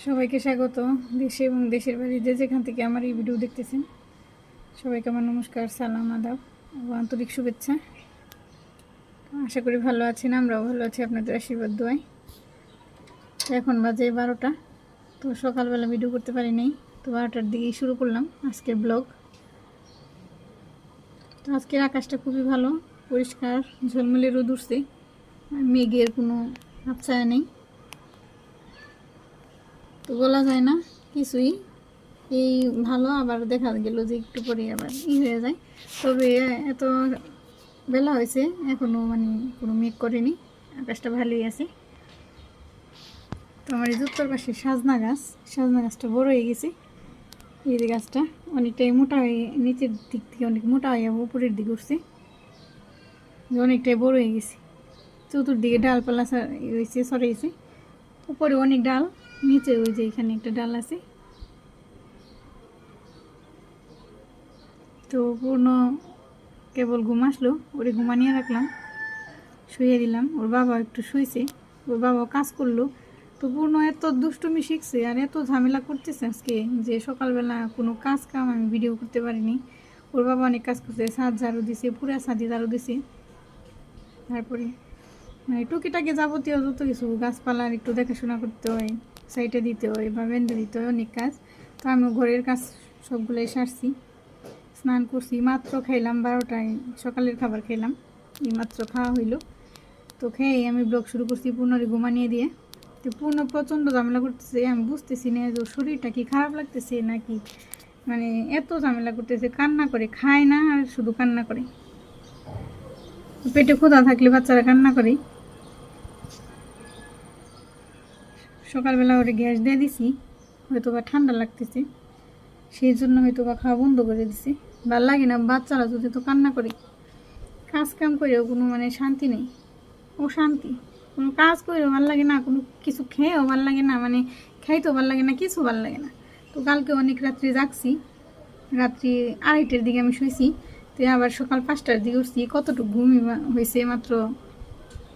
সবাইকে স্বাগত। দেশে এবং দেশের বাইরে যে যেখান থেকে আমার এই ভিডিও দেখতেছেন সবাইকে আমার নমস্কার, সালাম, আদাব ও আন্তরিক শুভেচ্ছা। আশা করি ভালো আছেন, আমরাও ভালো আছি আপনাদের আশীর্বাদ দোয়ায়। তো এখন বাজে 12টা। তো সকালবেলা ভিডিও করতে পারি নাই, তো 12টার দিকেই শুরু করলাম আজকের ব্লগ। তো আজকের আকাশটা খুবই ভালো, পরিষ্কার, ঝলমলে রোদ উঠছে, মেঘের কোনো আবছায়া নেই। তো বলা যায় না কিছুই, এই ভালো আবার দেখা গেল যে একটু পরে আবার হয়ে যায়। তবে এত বেলা হয়েছে এখনও মানে কোনো মেঘ করেনি, আকাশটা ভালোই আছে। তো আমার এই উত্তর পাশে সাজনা গাছটা বড় হয়ে গেছে। এই যে গাছটা অনেকটাই মোটা হয়ে, নিচের দিক থেকে অনেক মোটা হয়ে উপরের দিকে উঠছে, অনেকটাই বড় হয়ে গেছে। চতুর্দিকে ডালপালা হয়েছে, সরাইছে, উপরে অনেক ডাল, নিচে ওই যে এখানে একটা ডাল আছে। তো পূর্ণ কেবল ঘুম আসলো, ওরে ঘুমানিয়ে রাখলাম, শুয়ে দিলাম। ওর বাবা একটু শুয়েছে, ওর বাবা কাজ করলো। তো পূর্ণ এত দুষ্টুমি শিখছে আর এত ঝামেলা করতেছে আজকে যে সকালবেলা কোনো কাজ কাম আমি ভিডিও করতে পারিনি। ওর বাবা অনেক কাজ করছে, ছাদ ঝাড়ু দিছে, পুরা ছাদে ঝাড়ু দিছে, তারপরে মানে টুকিটাকি যাবতীয় যত কিছু গাছপালার একটু দেখাশোনা করতে হয়, সাইডে দিতে হয় বা বেঁধে দিতে হয়, অনেক কাজ। তো আমি ঘরের কাজ সবগুলোই সারছি, স্নান করছি, মাত্র খাইলাম 12টায়, সকালের খাবার খেলাম, এই মাত্র খাওয়া হইলো। তো খেয়ে আমি ব্লগ শুরু করছি পূর্ণরে ঘুমানিয়ে দিয়ে। তো পূর্ণ প্রচণ্ড ঝামেলা করতেছে, আমি বুঝতেছি না যে শরীরটা কি খারাপ লাগতেছে নাকি, মানে এত ঝামেলা করতেছে, কান্না করে, খায় না আর শুধু কান্না করে। পেটে ক্ষুধা থাকলে বাচ্চারা কান্না করে। সকালবেলা ওরে গ্যাস দিয়ে দিছি, হয়তো বা ঠান্ডা লাগতেছে সেই জন্য হয়তো বা খাওয়া বন্ধ করে দিছি। ভাল লাগে না বাচ্চারা যদি তো কান্না করে, কাজ কাম করেও কোনো মানে শান্তি নেই, ও শান্তি, কোনো কাজ করেও ভাল লাগে না, কোনো কিছু খেয়েও ভাল লাগে না, মানে খাইতেও ভাল লাগে না, কিছু ভাল লাগে না। তো কালকে অনেক রাত্রি জাগছি, রাত্রি 2:30টার দিকে আমি শুয়েছি। তো আবার সকাল 5টার দিকে উঠছি, কতটুকু ঘুমই হয়েছে, মাত্র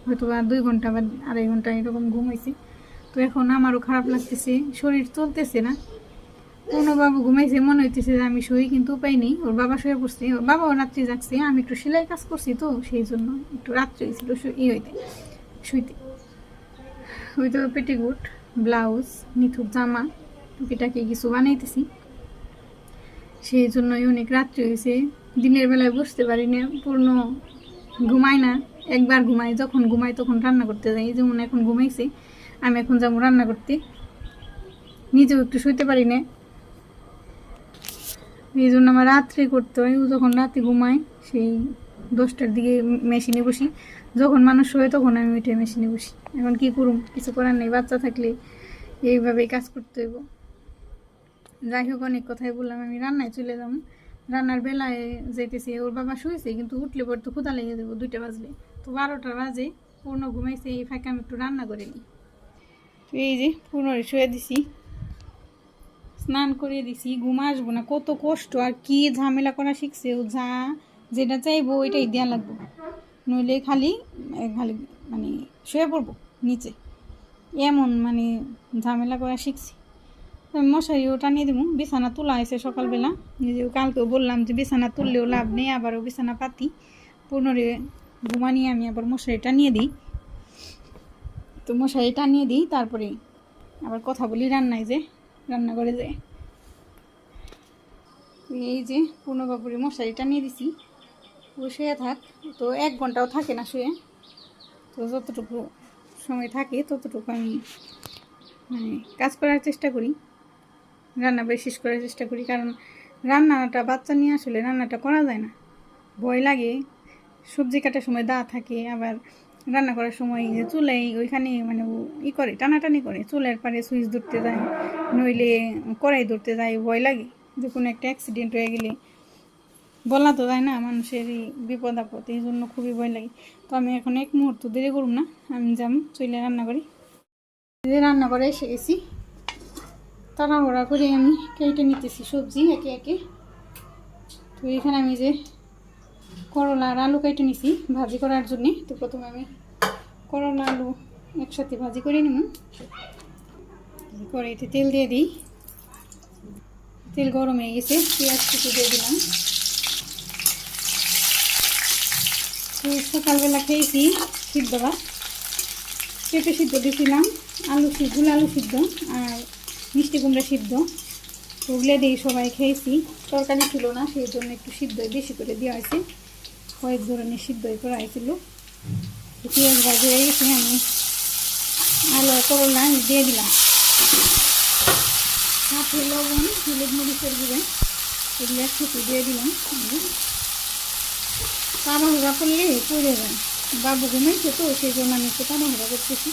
হয়তো বা 2 ঘন্টা বা 2.5 ঘন্টা এরকম ঘুম হয়েছে। তো এখন আমারও খারাপ লাগতেছে, শরীর চলতেছে না। কোনো বাবু ঘুমাইছে, মনে হইতেছে যে আমি শুই, কিন্তু উপায় নেই, ওর বাবা শুয়ে পড়ছে, ওর বাবাও রাত্রি জাগছে, আমি একটু সেলাই কাজ করছি তো সেই জন্য একটু রাত্রি হয়েছিল শুইতে। হয়তো পেটিকোট, ব্লাউজ, নিথুর জামা, টুকিটাকি কিছু বানাইতেছি, সেই জন্যই অনেক রাত্রি হয়েছে। দিনের বেলায় বসতে পারি না, পূর্ণ ঘুমায় না, একবার ঘুমাই, যখন ঘুমাই তখন রান্না করতে যাই, যেমন এখন ঘুমাইছে, আমি এখন যাবো রান্না করতে, নিজেও একটু শুইতে পারি না, এই জন্য আমার রাত্রে করতে হয়। ও যখন রাতে ঘুমায় সেই 10টার দিকে মেশিনে বসি, যখন মানুষ শোয় তখন আমি উঠে মেশিনে বসি। এখন কি করুম, কিছু করার নেই, বাচ্চা থাকলে এইভাবেই কাজ করতে হইব। যাই হোক, অনেক কথাই বললাম, আমি রান্নায় চলে যাব। রান্নার বেলায় যাইতেছি, ওর বাবা শুয়েছে, কিন্তু উঠলে পর তো ক্ষুধা লেগে যাবো 2টা বাজলে। তো 12টা বাজে, পূর্ণ ঘুমাইছে, এই ফাঁকে আমি একটু রান্না করে নিই। তো এই যে পূর্ণরে শুয়ে দিছি, স্নান করিয়ে দিছি, ঘুম আসবো না, কত কষ্ট আর কি ঝামেলা করা শিখছে ও, যা যেটা চাইবো ওইটাই দেওয়া লাগবো, নইলে খালি খালি মানে শুয়ে পড়বো নিচে, এমন মানে ঝামেলা করা শিখছি। আমি মশারিও টানিয়ে দেবো, বিছানা তোলা হয়েছে সকালবেলা, নিজেও কালকেও বললাম যে বিছানা তুললেও লাভ নেই, আবারও বিছানা পাতি, পুনরে ঘুমানিয়ে আমি আবার মশারি টানিয়ে দিই। তো মশারি টানিয়ে দিই, তারপরে আবার কথা বলি রান্নায়, যে রান্না করে যায়। এই যে পূর্ণবাবুরে মশারিটা নিয়ে দিছি, ও শুয়ে থাক। তো 1 ঘন্টাও থাকে না শুয়ে, তো যতটুকু সময় থাকে ততটুকু আমি মানে কাজ করার চেষ্টা করি, রান্না বেশ শেষ করার চেষ্টা করি। কারণ রান্নাটা বাচ্চা নিয়ে আসলে রান্নাটা করা যায় না, ভয় লাগে। সবজি কাটার সময় দা থাকে, আবার রান্না করার সময় চুলাই ওইখানে মানে করে টানাটানি করে, চুলের পারে সুইচ ধরতে যায়, নইলে কড়াই ধরতে যায়, ভয় লাগে যে কোনো একটা অ্যাক্সিডেন্ট হয়ে গেলে বলা তো যায় না, মানুষেরই বিপদ আপদ, এই জন্য খুবই ভয় লাগে। তো আমি এখন 1 মুহূর্ত দেরি করুম না, আমি যাম চলে রান্না করি। রান্না করে এসে গেছি, তাড়াহুড়া করে আমি কেটে নিতেছি সবজি একে একে। তো এখানে আমি যে করলা আর আলু কেটে নিছি ভাজি করার জন্যে। তো প্রথমে আমি করলা আলু একসাথে ভাজি করে নিব। কড়াইতে তেল দিয়ে দিই। তেল গরম হয়ে গেছে, পেঁয়াজ কুচি দিয়ে দিলাম। সকালবেলা খেয়েছি সিদ্ধ ভাত, পেঁপে সিদ্ধ দিয়েছিলাম, আলু সিদ্ধ আর মিষ্টি কুমড়া সিদ্ধ, ওগুলো দিয়ে সবাই খেয়েছি। তরকারি ছিল না, সেই জন্য একটু সিদ্ধ বেশি করে দেওয়া হয়েছে, কয়েক ধরনের সিদ্ধ করা হয়েছিল। পেঁয়াজ ভাজি হয়ে গেছে, আমি আলু করলা দিয়ে দিলাম। সাথে লবণ, হলুদ, মরিচের গুঁড়ো এগুলো একসাথে দিয়ে দিলাম। তাড়াহুড়া করলে পড়ে যায়, বাবু ঘুমাইছে তো সেই জন্য আমি একটু তাড়াহুড়া করতেছি।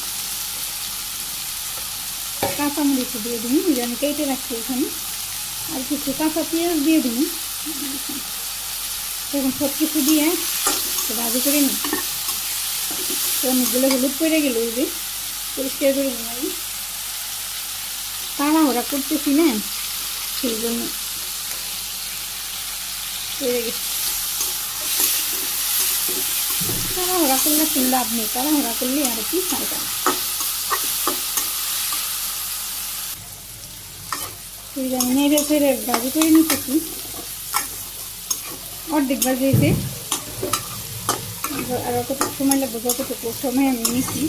কাঁচামরিচ দিয়ে দিই, আমি কেটে রাখছি এখানে, আর কিছু কাঁচা পেঁয়াজ দিয়ে দিই। তখন সব কিছু দিয়ে ভাজি করে নিই। তো অনেকগুলো হলুদ পড়ে গেল, ওই যে পরিষ্কার করে নিই। তাড়াহুড়া করতেছি না, সেই জন্য পড়ে গেছে। তাড়াহুড়া করলে কোনো লাভ নেই, তাড়াহুড়া করলে আর কি হালকা। আমি নেড়ে ফেড়ে ভাজি করে নিতেছি, অর্ধেক ভাজি হয়েছে, আর কতটুকু সময় লাগবে, যতটুকু সময় আমি নিচ্ছি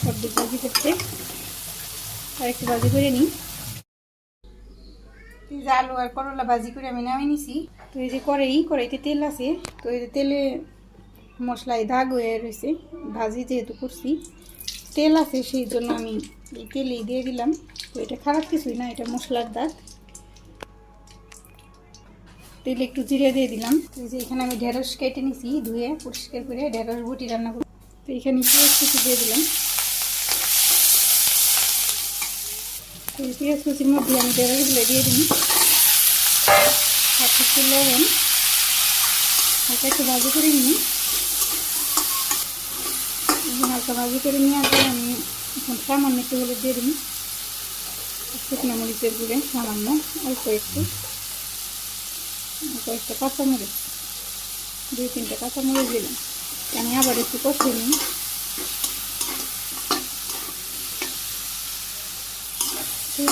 অর্ধেক ভাজি করতে। আর একটু ভাজি করে নিই। আলু আর করলা ভাজি করে আমি নামিয়ে নিছি। তো এই যে কড়াইতে তেল আছে, তো এই যে তেলে মশলায় দাগ হয়ে রয়েছে, ভাজি যেহেতু করছি তেল আছে সেই জন্য আমি এই তেলেই দিয়ে দিলাম। তো এটা খারাপ কিছুই না, এটা মশলার দাগ। তেলে একটু জিরে দিয়ে দিলাম। তো এই যে এখানে আমি ঢেঁড়স কেটে নিছি, ধুয়ে পরিষ্কার করে ঢেঁড়স বটি রান্না করি। তো এখানে পেঁয়াজ কুচি দিয়ে দিলাম। তো এই পেঁয়াজ কুচির মধ্যে আমি ঢেঁড়সগুলো দিয়ে দিই। হাত একটু লবণ, হালকা একটু ভাজি করে নিই। হালকা ভাজি করে নিয়ে আসলে আমি এখন সামান্য একটু হলুদ দিয়ে দিই, শুকনো মরিচের গুঁড়ে সামান্য, অল্প একটু, কয়েকটা কাঁচামরিচ, 2-3টা কাঁচামরিচ দিলাম। আমি আবার একটু কষিয়ে নিই।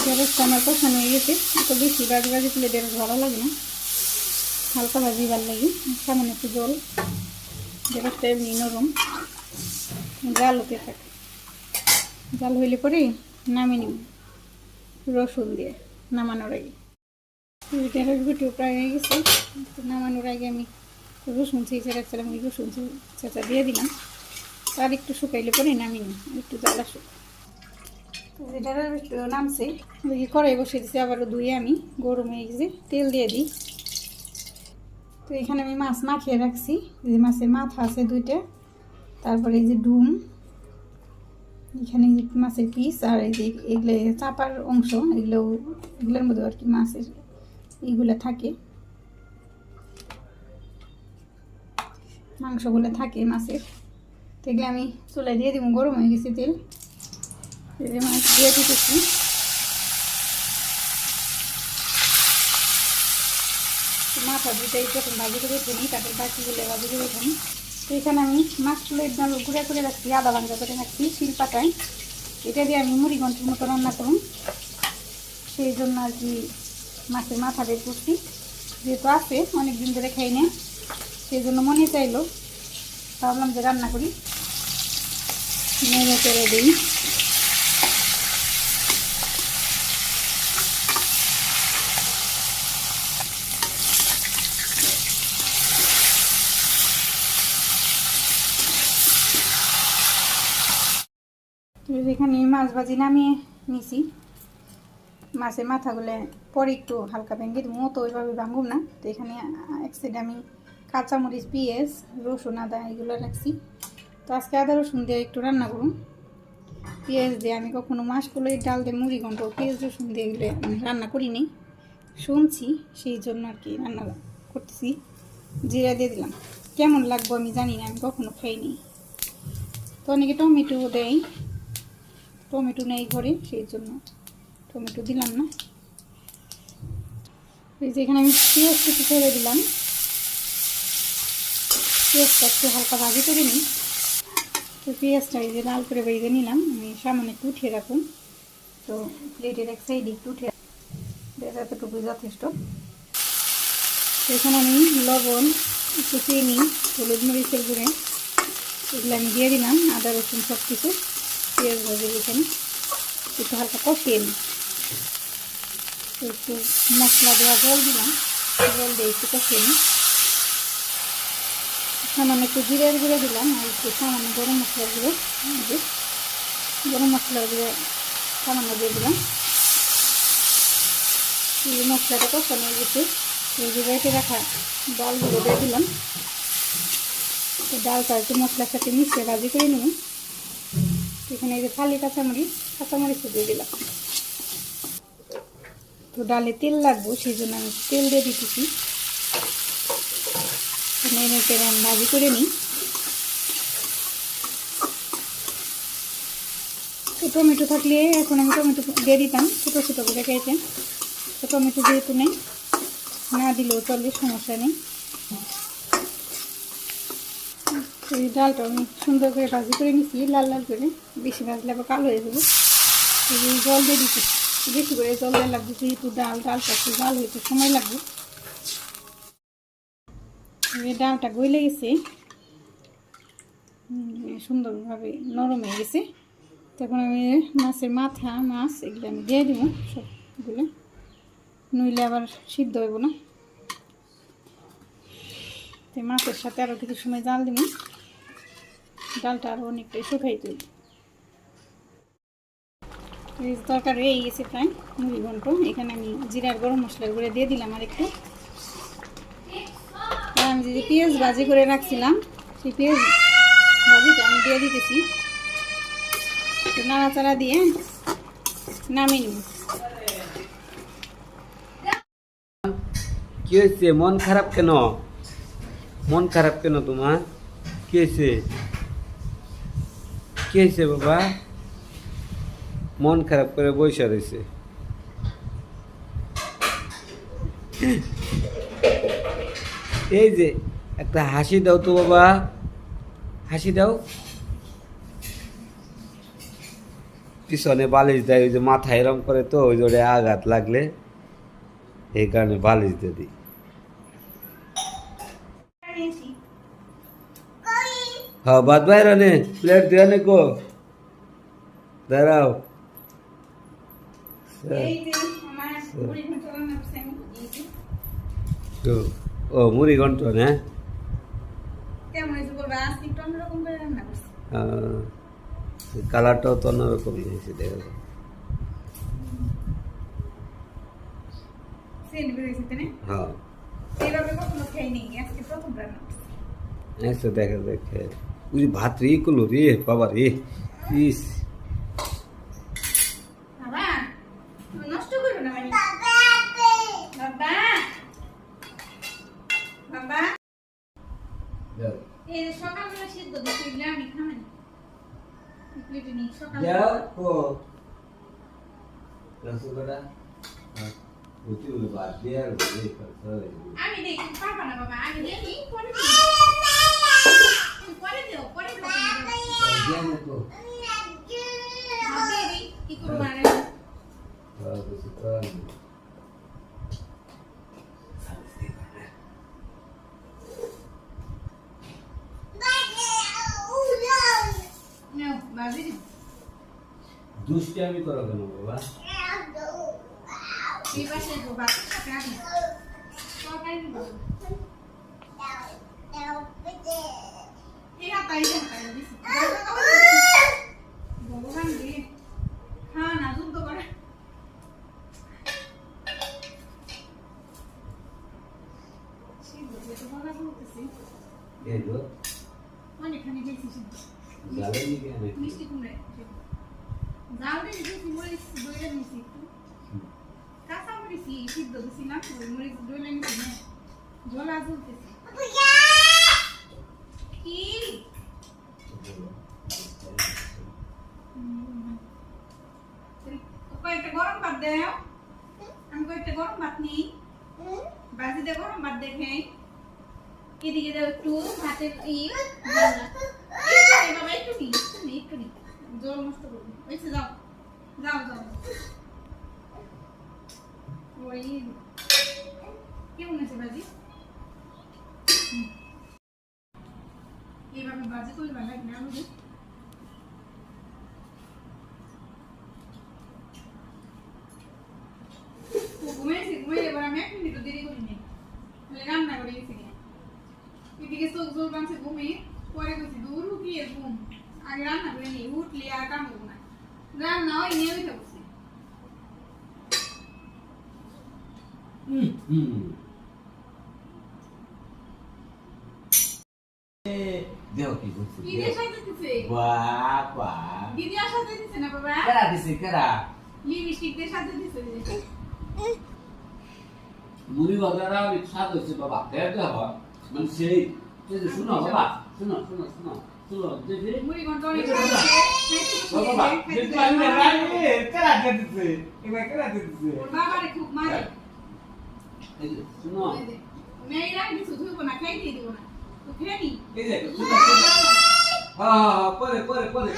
ঢেঁড়সটা আমার কষানো হয়ে গেছে। তো বেশি ভাজি করলে ঢেঁড়স ভালো লাগে না, হালকা ভাজি ভালো লাগে। সামান্য একটু জল, ঢেঁড়সটা এমনি নরম, জাল হতে থাকে। জাল হইলে পরে নামিয়ে নিব রসুন দিয়ে নামানোর আগে। ঢেঁড়স গুটিও প্রায় হয়ে গেছে, নামানোর আগে আমি রসুন ছেঁচে রাখছিলাম, ওই রসুন ছেঁচা দিয়ে দিলাম। আর একটু শুকাইলে পরে নামিয়ে নিই, একটু জ্বালা শুক। ঢেঁড়স একটু নামছে, দেখি কড়াই বসিয়ে দিচ্ছি, আবারও ধুয়ে আমি গরম হয়ে গেছে, তেল দিয়ে দিই। তো এখানে আমি মাছ মাখিয়ে রাখছি, যে মাছের মাথা আছে 2টা, তারপরে এই যে ডুম, এখানে মাছের পিস, আর এই যে এগুলো চাপার অংশ, এগুলোর মধ্যে আর কি মাছের এইগুলো থাকে, মাংসগুলো থাকে মাছের। তো এগুলো আমি চুলায় দিয়ে দিব, গরম হয়ে গেছে তেল, এই যে মাছ দিয়ে দিতেছি। মাথা দুটাই প্রথম ভাজি করে ফেলি, তারপর বাকিগুলো ভাজি করে ফেলি। তো এখানে আমি মাছগুলো একদম গুঁড়া করে রাখছি, আদা ভাঙ্গা করে রাখছি শিল পাতায়। এটা দিয়ে আমি মুড়ি ঘন্টার মতো রান্না করুন, সেই জন্য আর কি মাছের মাথা বের করছি। যেহেতু আছে অনেক দিন ধরে খাই না, সেই জন্য মনে চাইলো, ভাবলাম যে রান্না করি, নেড়ে চেড়ে দিই। এখানে মাছ ভাজি নামিয়ে নিছি, মাছের মাথাগুলো পরে একটু হালকা ভেঙে দেবো, তো ওইভাবে ভাঙুম না। তো এখানে এক সাইডে আমি কাঁচামরিচ, পেঁয়াজ, রসুন, আদা এগুলো রাখছি। তো আজকে আদা রসুন দিয়ে একটু রান্না করুন, পেঁয়াজ দিয়ে আমি কখনো মাছগুলো ডাল দিয়ে মুড়ি ঘন্ট পেঁয়াজ রসুন দিয়ে এগুলো রান্না করিনি, শুনছি, সেই জন্য আর কি রান্না করতেছি। জিরা দিয়ে দিলাম, কেমন লাগবো আমি জানি না, আমি কখনো খাইনি। তো অনেকে টমেটো দেয়, টমেটো নেই ঘরে, সেই জন্য টমেটো দিলাম না। এই যে এখানে আমি পেঁয়াজ কিছু ছেড়ে দিলাম, পেঁয়াজটা একটু হালকা ভাজি করে নিই। তো পেঁয়াজটা এই যে লাল করে ভেজে নিলাম, আমি সামান্য একটু উঠিয়ে রাখুন। তো প্লেটের এক সাইডে একটু উঠে এতটুকু যথেষ্ট। এখানে আমি লবণ, একটু চিনি, হলুদ মরিচের গুঁড়ে এগুলো আমি দিয়ে দিলাম, আদা রসুন সব কিছু পেঁয়াজ ভাজি এখানে একটু হালকা কষিয়ে নিই। একটু মশলা দেওয়া জল দিলাম, জল দিয়ে একটু কষিয়ে নিই। সামান্য একটু জিরের গুঁড়ো দিলাম আর একটু সামান্য গরম মশলার গুঁড়ো, গরম মশলার গুঁড়ো সামান্য দিয়ে দিলাম। এই মশলাটা কষানো হয়ে গেছে, এই যে বেটে রাখা ডালগুলো দিয়ে দিলাম। ডালটা একটু মশলার সাথে মিশিয়ে ভাজি করে নিই। এখানে এই যে ফালি কাঁচামরিচ দিয়ে দিলাম। তো ডালে তেল লাগবো, সেই জন্য আমি তেল দিয়ে দিতেছি। নেড়ে চেড়ে আমি ভাজি করে নিই। তো টমেটো থাকলে এখন আমি টমেটো দিয়ে দিতাম, ছোটো ছোটো করে কেটে। তো টমেটো যেহেতু নেই, না দিলেও চলবে, সমস্যা নেই। এই ডালটা আমি সুন্দর করে ভাজি করে নিচ্ছি, লাল লাল করে। বেশি ভাজলে আবার কালো হয়ে যাবে। জল দিয়ে দিচ্ছি, বেশি করে জল দেওয়া লাগবে, যেহেতু ডালটা একটু জাল হইতে সময় লাগবে। এই ডালটা গলে গেছে, সুন্দরভাবে নরম হয়ে গেছে। তখন আমি মাছের মাথা, মাছ এগুলো আমি দিয়ে দেবো সবগুলো, নইলে আবার সিদ্ধ হইব না। তো মাছের সাথে আরও কিছু সময় জাল দিব, ডালটা আরও অনেকটাই শুকাইতে হবে। এই তরকারি হয়ে গেছে প্রায় মুড়ি ঘন্ট। এখানে আমি জিরার গরম মশলার গুঁড়ো দিয়ে দিলাম আর একটু। আমি যে পেঁয়াজ ভাজি করে রাখছিলাম, সেই পেঁয়াজ ভাজিটা আমি দিয়ে দিতেছি। তো নাড়াচাড়া দিয়ে নামিয়ে নিব। কি হয়েছে? মন খারাপ কেন? মন খারাপ কেন তোমার? কি হয়েছে? কি হয়েছে বাবা? মন খারাপ করে বসে রয়েছে। এই যে একটা হাসি দাও তো বাবা, হাসি দাও। পিছনে বালিশ দেয়, ওই যে মাথায় এরম করে, তো ওই জোরে আঘাত লাগলে এই কারণে বালিশ দিয়ে দিই। হ্যাঁ, বাদ বাইরে নে, প্লেট দিয়ে নে কো, দাঁড়াও। ও মুড়ি ঘন্ট না, কালারটাও তো অন্যরকমই হয়েছে, দেখা যায়। হ্যাঁ, দেখা দেখে ওই ভাত রে করলো রে বাবা রে, ইস। সকালবেলা সিদ্ধ দিচ্ছি, আমি খাই আমি দেখি পারবা না বাবা, আমি দেখি পরে কি করবো আর দুষ্টি আমি করো কেন বাবা? ভগবান রে, খা না যুদ্ধ করে। অনেকখানি বেশি সিদ্ধ, মিষ্টি কুমড়ে জাল দিয়ে দিয়েছি, মরিচ দইলে নিয়েছি, একটু কাঁচা মরিচ সিদ্ধ দিছিলাম, মরিচ দইলে নিয়েছি না, ঝোলা ঝুলতেছি। কি কয়েকটা গরম ভাত দেও, আমি কয়েকটা গরম ভাত নিই, বাজি দিয়ে গরম ভাত দেখে এদিকে দাও একটু ভাতের বাবা একটু নি জল নষ্ট করবো, ওইসে যাও। যাও যাও ওই কেমন আছে বাজি এইভাবে বাজি করলে ভালো লাগে না আমাদের ঘুমিয়ে এবার আমি 1 মিনিট দেরি করিনি তাহলে রান্না করে গেছি এদিকে চোখ জোর বাঁধছে ঘুমিয়ে পরে গেছি দূর কি এর ঘুম আগে রান্না করে নিই উঠলে আর কাম করবো না রান্না হয় নিয়ে উঠে বসছি দেও কি করছিস দিদির সাথে দিছে বাহ বাহ দিদি আর সাথে দিছে না বাবা কেরা দিছে কেরা লিপস্টিক দিয়ে সাথে দিছে মুড়ি বাজারা অনেক স্বাদ হয়েছে বাবা দেখতে হবে মানে সেই শুনো বাবা শুনো শুনো শুনো শুনো দেখি মুড়ি ঘন্টা অনেক বাবা দেখতে আমি রাইনি কেরা দিছে এবার কেরা দিছে ওর বাবারে খুব মারে এই যে শুনো মেয়েরা কিছু ধুইব না খাইতে দিব না তো খেয়ে নি এই যে শুনো হ্যাঁ পরে পরে পরে